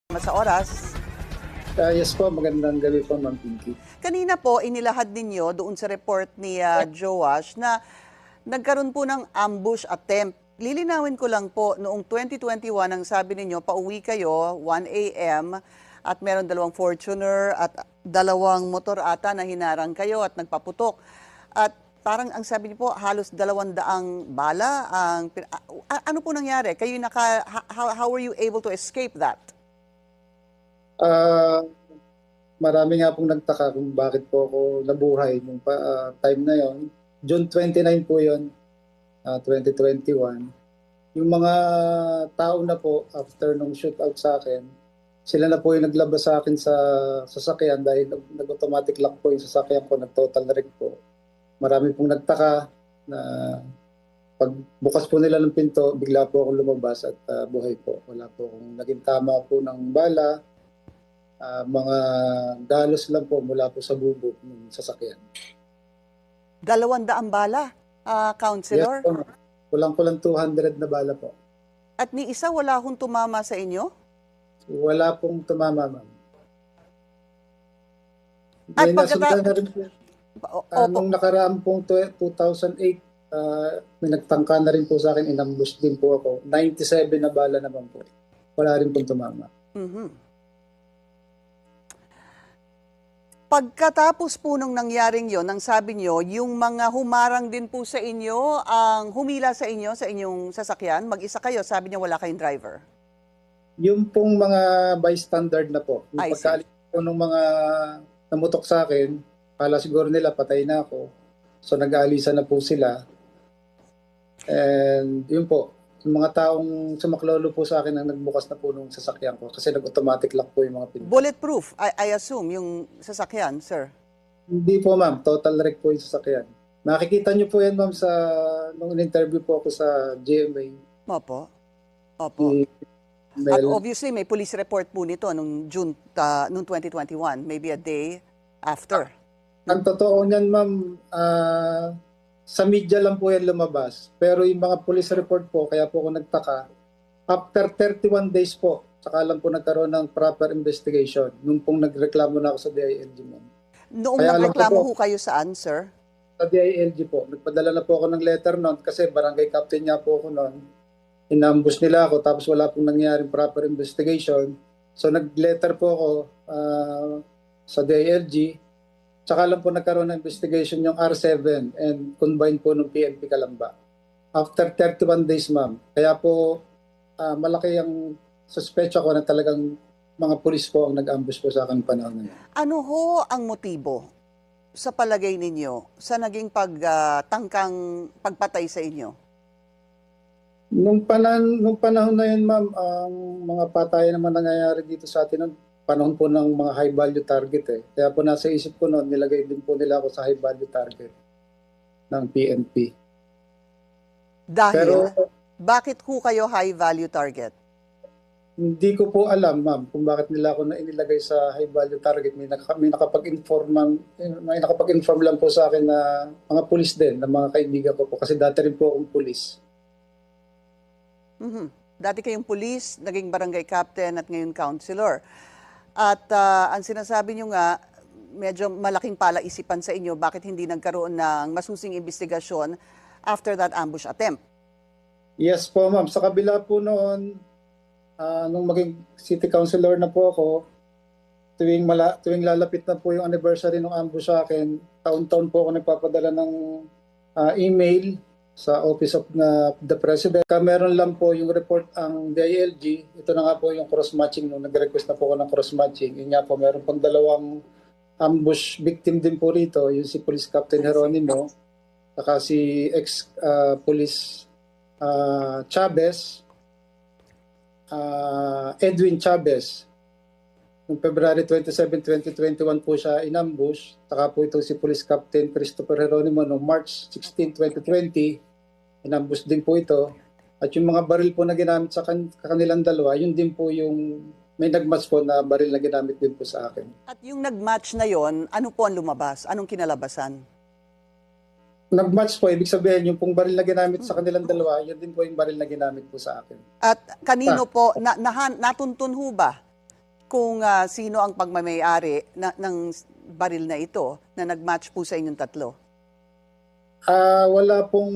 Sa oras. Yes po, magandang gabi po, Ma'am Pinky. Kanina po, inilahad ninyo doon sa report ni Joash na nagkaroon po ng ambush attempt. Lilinawin ko lang po, noong 2021, ang sabi ninyo, pauwi kayo, 1 a.m. at meron 2 Fortuner at 2 motor ata na hinarang kayo at nagpaputok. At parang ang sabi niyo po, halos 200 bala. Ano po nangyari? Kayo how were you able to escape that? Marami nga pong nagtaka kung bakit po ako nabuhay nung time na yon. June 29 po yon, 2021. Yung mga tao na po after nung shootout sa akin, sila na po yung naglabas sa akin sa sasakyan dahil nag-automatic lock po yung sasakyan ko, nag-total rig po. Marami pong nagtaka na pagbukas po nila ng pinto, bigla po akong lumabas at buhay po. Wala po akong naging tama po ng bala. Mga dalos lang po mula po sa bubog ng sasakyan. 200 bala, Counselor? Yes po. Kulang-kulang 200 na bala po. At ni isa wala hong tumama sa inyo? Wala pong tumama, ma'am. At May nasundan na rin po. Nung nakaraang pong 2008, may nagtangka na rin po sa akin, inambush din po ako. 97 na bala naman po. Wala rin pong tumama. Mm-hmm. Pagkatapos po nung nangyaring yon, ang sabi nyo, yung mga humarang din po sa inyo, ang humila sa inyo, sa inyong sasakyan, mag-isa kayo, sabi niya wala kayong driver. Yung pong mga bystander na po, yung pagkaalis po ng mga namutok sa akin, kala siguro nila patay na ako. So nag-aalisan na po sila. And yun po, yung mga taong sumaklolo po sa akin ang nagbukas na po nung sasakyan ko kasi nag-automatic lock po yung mga pinto. Bulletproof, I assume, yung sasakyan, sir? Hindi po, ma'am. Total wreck po yung sasakyan. Nakikita niyo po yan, ma'am, nung interview po ako sa GMA. Opo. Opo. At obviously, may police report po nito nung June, nung 2021, maybe a day after. Ang totoo niyan, ma'am, sa media lang po yan lumabas. Pero yung mga police report po, kaya po ako nagtaka, after 31 days po, saka lang po nagkaroon ng proper investigation. Nung pong nagreklamo na ako sa DILG, ma'am. Noong nagreklamo ho kayo saan, sir? Sa DILG po. Nagpadala na po ako ng letter noon kasi barangay captain niya po ako noon. Inambush nila ako tapos wala pong nangyaring proper investigation. So nag-letter po ako sa DILG. Tsaka lang po nagkaroon ng investigation yung R7 and combined po ng PNP Calamba. After 31 days, ma'am. Kaya po malaki ang suspecha ko na talagang mga pulis po ang nag-ambush po sa akin panahon na yun. Ano ho ang motibo sa palagay ninyo sa naging pagtangkang pagpatay sa inyo? Nung panahon na yun, ma'am, ang mga patayan naman nangyayari dito sa atin noon, panahon po ng mga high value target eh. Kaya po nasa isip ko noon, nilagay din po nila ako sa high value target ng PNP. Dahil, pero bakit ho kayo high value target? Hindi ko po alam, ma'am, kung bakit nila ako inilagay sa high value target. May nakapag-inform lang po sa akin na mga pulis din, na mga kaibigan ko po. Kasi dati rin po akong pulis. Mm-hmm. Dati kayong pulis, naging barangay captain at ngayon councilor. At ang sinasabi nyo nga, medyo malaking palaisipan sa inyo bakit hindi nagkaroon ng masusing investigasyon after that ambush attempt. Yes po, ma'am. Sa kabila po noon, nung maging city councilor na po ako, tuwing lalapit na po yung anniversary ng ambush sa akin, taon-taon po ako nagpapadala ng email sa Office of the President. Meron lang po yung report ang DILG. Ito na nga po yung cross-matching. Nung nag-request na po ako ng cross-matching, yun nga po, meron pang 2 ambush victim din po rito. Yung si Police Captain Jeronimo, saka si ex-Police Chavez, Edwin Chavez. Noong February 27, 2021 po siya inambush. Saka po ito si Police Captain Christopher Jeronimo noong March 16, 2020. Inambush din po ito. At yung mga baril po na ginamit sa kanilang dalawa, yun din po yung may nagmatch po na baril na ginamit din po sa akin. At yung nagmatch na yon, ano po ang lumabas? Anong kinalabasan? Nagmatch po, ibig sabihin, yung pong baril na ginamit sa kanilang dalawa, yun din po yung baril na ginamit po sa akin. At kanino po, natuntun ho ba kung sino ang pagmamayari ng baril na ito na nag-match po sa inyong tatlo? Wala pong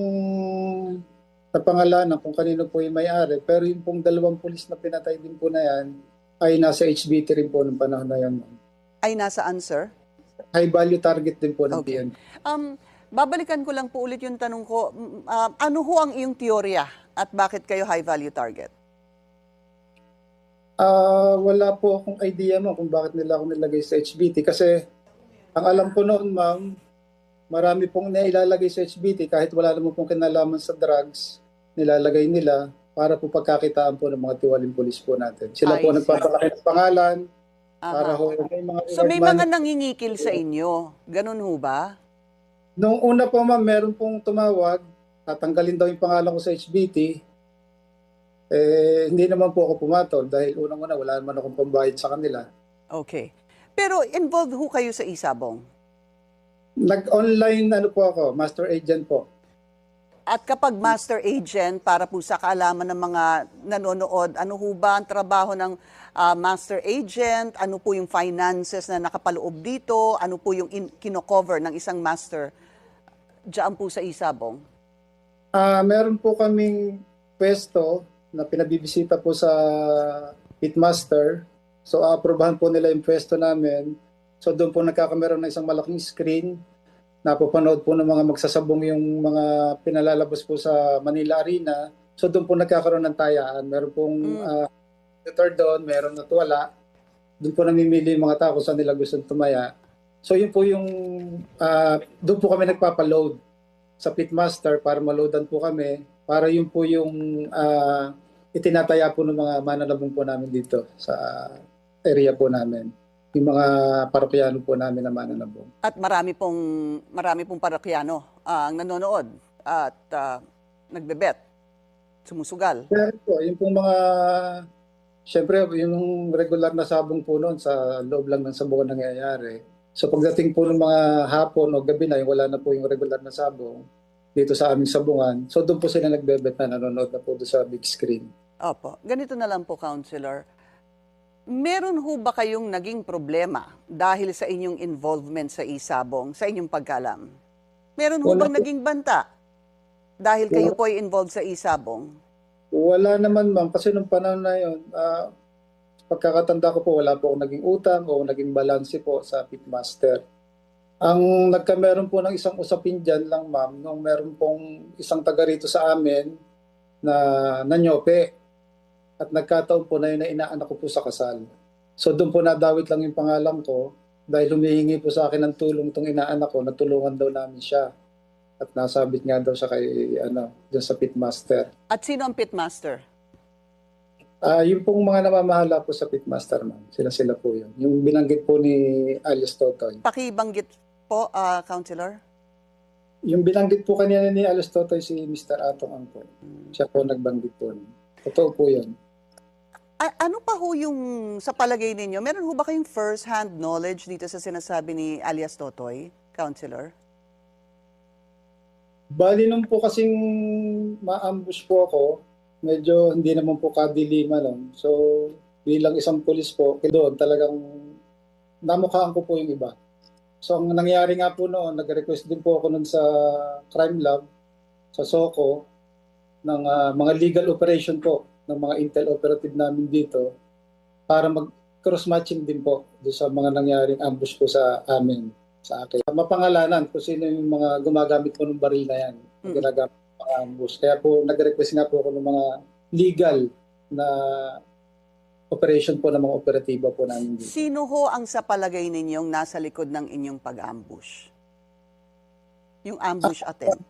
napangalanan kung kanino po yung may-ari, pero yung pong dalawang pulis na pinatay din po na yan ay nasa HBT rin po ng panahon na yan. Ay nasaan, sir? High value target din po ng Okay. PNP. Babalikan ko lang po ulit yung tanong ko. Ano ho ang iyong teorya at bakit kayo high value target? Wala po akong idea mo kung bakit nila ako nilagay sa HBT kasi ang alam ko noon, ma'am, marami pong nailalagay sa HBT kahit wala naman pong kinalaman sa drugs, nilalagay nila para po pagkakitaan po ng mga tiwaling pulis po natin. Sila I po see. nagpapalaki ng pangalan para Aha. ho may mga So may reward mga money. nangingikil sa inyo. Ganun ho ba? Nung una po, ma'am, meron pong tumawag, tatanggalin daw yung pangalan ko sa HBT. Hindi naman po ako pumatol dahil unang-una wala naman akong pambayad sa kanila. Okay. Pero involved ho kayo sa isabong? Nag-online po ako, master agent po. At kapag master agent, para po sa kaalaman ng mga nanonood, ano ho ba ang trabaho ng master agent? Ano po yung finances na nakapaloob dito? Ano po yung kino-cover ng isang master diyan po sa isabong? Meron po kaming pwesto na pinabibisita po sa pitmaster. So, aprobahan po nila yung pwesto namin. So, doon po nagkakameron ng isang malaking screen. Napapanood po ng mga magsasabong yung mga pinalalabas po sa Manila Arena. So, doon po nagkakaroon ng tayaan. Meron pong editor doon, meron at wala. Doon po namimili yung mga tao kung saan nila gusto tumaya. So, yun po yung, doon po kami nagpapaload sa pitmaster para maloadan po kami. Para yun po yung itinataya po ng mga mananabong po namin dito sa area po namin. Yung mga parokyano po namin na mananabong. At marami pong parokyano ang nanonood at nagbebet, sumusugal. Pero po, yung pong mga, syempre, yung regular na sabong po noon sa loob lang ng sabungan nangyayari. So pagdating po ng mga hapon o gabi na, yung wala na po yung regular na sabong dito sa aming sabungan. So doon po sila nagbebet na nanonood na po doon sa big screen. Opo. Ganito na lang po, Counselor. Meron ho ba kayong naging problema dahil sa inyong involvement sa isabong, sa inyong pagkalam? Meron ho Wala bang po. naging banta dahil kayo po ay involved sa isabong? Wala naman, ma'am, kasi nung panahon na yun, pagkakatanda ko po, wala po akong naging utang o naging balanse po sa pitmaster. Ang nagkameron po ng isang usapin dyan lang, ma'am, nung meron pong isang taga rito sa amin na nanyope at nagkataon po na yun na inaanak ko po sa kasal. So doon po nadawit lang yung pangalan ko dahil humihingi po sa akin ng tulong itong inaanak ko, natulungan daw namin siya. At nasabit nga daw siya kay, dyan sa pitmaster. At sino ang pitmaster? Yung pong mga namamahala po sa pitmaster, ma'am. Sila po yun. Yung binanggit po ni alias Totoy. Pakibanggit po, Counselor. Yung binanggit po kanina ni alias Totoy si Mr. Atong Angkol. Siya po nagbanggit po. Totoo po yun. Ano pa ho yung sa palagay ninyo? Meron ho ba kayong first-hand knowledge dito sa sinasabi ni alias Totoy, Counselor? Bali nung po kasing ma-ambush po ako, medyo hindi naman po kadilima nun. So bilang isang pulis po, doon talagang namukhaan ko po yung iba. So ang nangyari nga po noon, nag-request din po ako nun sa crime lab, sa SOCO, ng mga legal operation po, ng mga intel operative namin dito, para mag-cross-matching din po doon sa mga nangyaring ambush po sa amin, sa akin. Mapangalanan kung sino yung mga gumagamit po ng baril na yan, ginagamit ng mga ambush. Kaya po nag-request nga po ako ng mga legal na operation po ng mga operatiba po namin dito. Sino ho ang sa palagay ninyong nasa likod ng inyong pag-ambush? Yung ambush attempt.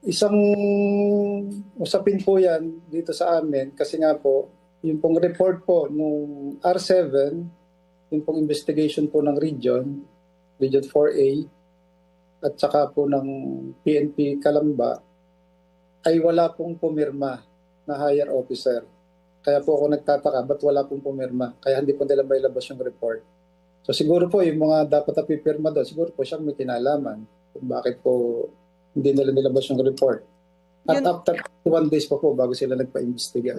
Isang usapin po yan dito sa amin kasi nga po, yung pong report po nung R7, yung pong investigation po ng Region 4A, at saka po ng PNP Calamba, ay wala pong pumirma na higher officer. Kaya po ako nagtataka, ba't wala pong pumirma? Kaya hindi po nila may labas yung report. So siguro po yung mga dapat na pipirma doon, siguro po siyang may kinalaman kung bakit po hindi nila nilabas yung report. At after 1 days pa po bago sila nagpa-investiga.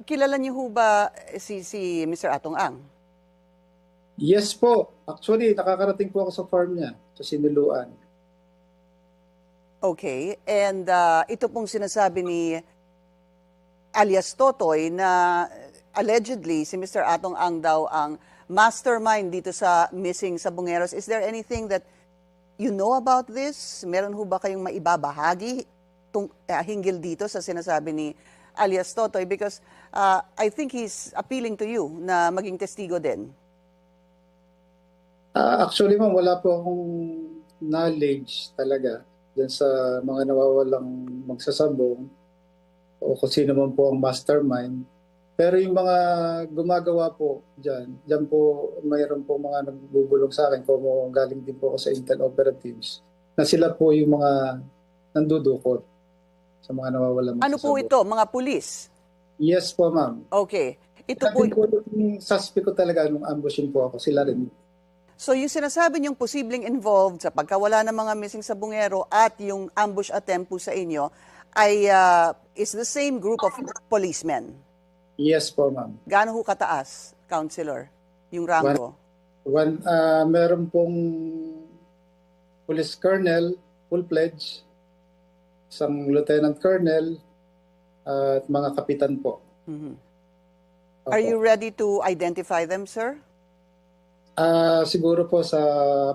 Kilala niyo ho ba si Mr. Atong Ang? Yes po. Actually, nakakarating po ako sa farm niya, sa Sinuluan. Okay. And ito pong sinasabi ni alias Totoy na allegedly si Mr. Atong Ang daw ang mastermind dito sa missing Sabongeros. Is there anything that you know about this? Meron ho ba kayong maibabahagi hinggil dito sa sinasabi ni alias Totoy? Because I think he's appealing to you na maging testigo din. Actually, ma'am, wala po akong knowledge talaga dyan sa mga nawawalang magsasabong o kung sino man po ang mastermind. Pero yung mga gumagawa po dyan po mayroon po mga nagbubulong sa akin kung galing din po ako sa Intel Operatives na sila po yung mga nandudukot sa mga nawawalang magsasabong. Ano po ito? Mga pulis? Yes po, ma'am. Okay. Ito po, Yung suspect ko talaga nung ambushing po ako, sila rin. so yung sinasabi niyong posibleng involved sa pagkawala ng mga missing Sabongero at yung ambush attempt po sa inyo ay is the same group of policemen. Yes po, ma'am. Gaano ho kataas, Counselor, yung rango? Meron pong police colonel, full pledge, isang lieutenant colonel, at mga kapitan po. Mhm. Opo. Are you ready to identify them, sir? Siguro po sa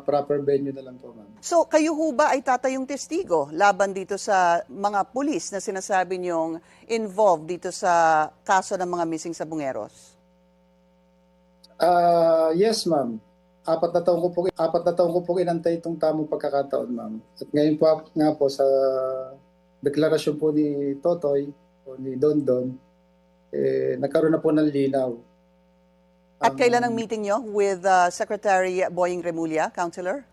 proper venue na lang po, ma'am. So, kayo ho ba ay tatayong testigo laban dito sa mga pulis na sinasabi niyong involved dito sa kaso ng mga missing Sabongeros? Yes, ma'am. Apat na taon ko po inantay itong tamang pagkakataon, ma'am. At ngayon po nga po sa deklarasyon po ni Totoy o ni Dondon, nagkaroon na po ng linaw. At kailan ang meeting niyo with Secretary Boying Remulla, Counselor?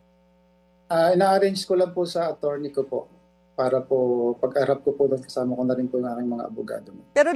Ina-arrange ko lang po sa attorney ko po para po pag-arap ko po kasama ko na rin po yung aking mga abogado. Pero